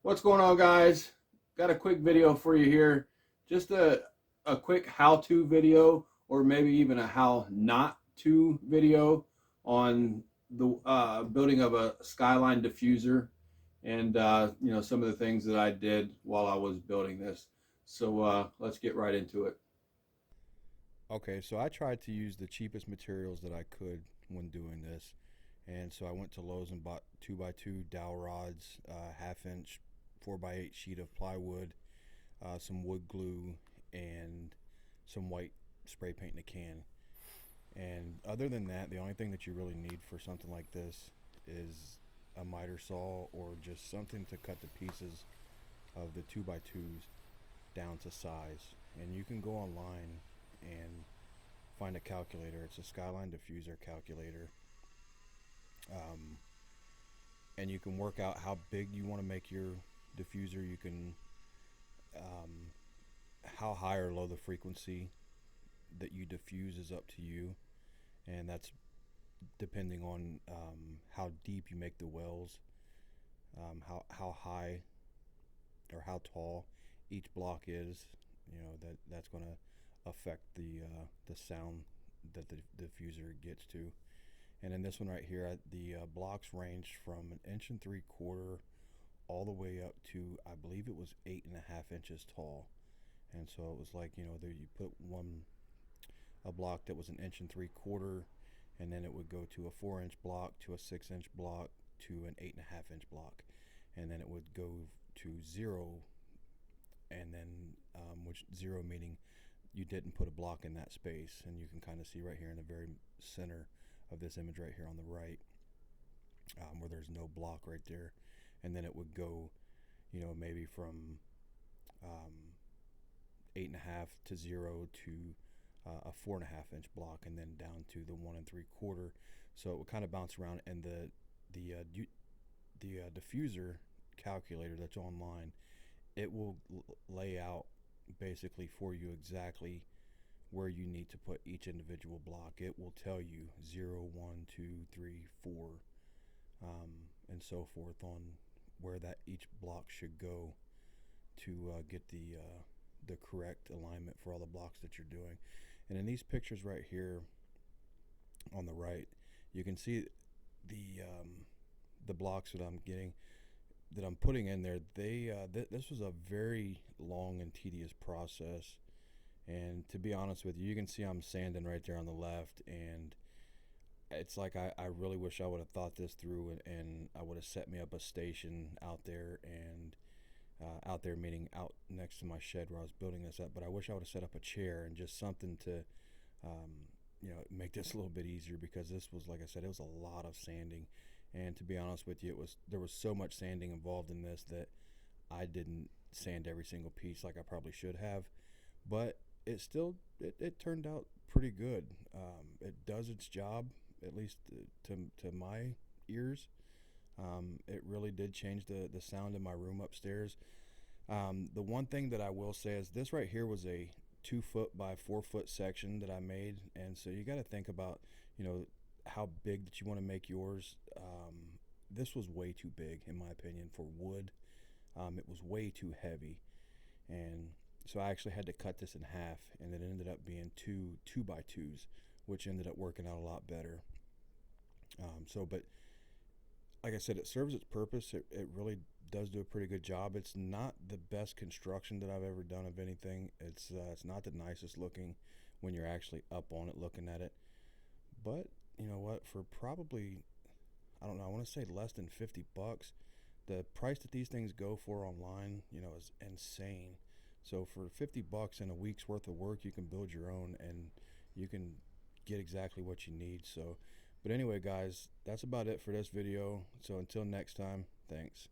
What's going on, guys? Got a quick video for you here. Just a quick how-to video, or maybe even a how not to video on the building of a Skyline Diffuser, and some of the things that I did while I was building this. So let's get right into it. Okay, so I tried to use the cheapest materials that I could when doing this. And so I went to Lowe's and bought 2x2 dowel rods, half inch 4x8 sheet of plywood, some wood glue, and some white spray paint in a can. And other than that, the only thing that you really need for something like this is a miter saw or just something to cut the pieces of the 2x2s down to size. And you can go online and find a calculator. It's a Skyline Diffuser calculator. Um, and you can work out how big you want to make your diffuser. You can, um, how high or low the frequency that you diffuse is up to you. And that's depending on how deep you make the wells, how high or how tall each block is. That's going to affect the sound that the diffuser gets to. And in this one right here, the blocks ranged from 1.75 inches all the way up to, I believe it was 8.5 inches tall. And so it was like, there you put a block that was 1.75 inches, and then it would go to a 4 inch block, to a 6 inch block, to an 8.5 inch block, and then it would go to zero, and then which zero meaning you didn't put a block in that space. And you can kind of see right here in the very center of this image right here on the right, where there's no block right there. And then it would go, maybe from 8.5 to zero to a 4.5 inch block, and then down to the 1.75. So it would kind of bounce around. And the diffuser calculator that's online, it will lay out basically for you exactly where you need to put each individual block. It will tell you 0, 1, 2, 3, 4, and so forth on where that each block should go to get the correct alignment for all the blocks that you're doing. And in these pictures right here on the right, you can see the blocks that I'm getting, that I'm putting in there. This was a very long and tedious process. And to be honest with you, you can see I'm sanding right there on the left, and it's like I really wish I would have thought this through, and I would have set me up a station out there, and out there meaning out next to my shed where I was building this up. But I wish I would have set up a chair and just something to make this a little bit easier, because this was, like I said, it was a lot of sanding. And to be honest with you, there was so much sanding involved in this that I didn't sand every single piece like I probably should have. But it turned out pretty good. It does its job, at least to my ears. It really did change the sound in my room upstairs. The one thing that I will say is this right here was a 2 foot by 4 foot section that I made. And so you got to think about, how big that you want to make yours. This was way too big, in my opinion, for wood. It was way too heavy. And so I actually had to cut this in half, and it ended up being two 2x2s, which ended up working out a lot better. But like I said, it serves its purpose. It really does do a pretty good job. It's not the best construction that I've ever done of anything. It's not the nicest looking when you're actually up on it looking at it. But you know what? For probably, I don't know, I want to say less than $50, the price that these things go for online, is insane. So for $50 and a week's worth of work, you can build your own, and you can get exactly what you need. So, but anyway, guys, that's about it for this video. So until next time, thanks.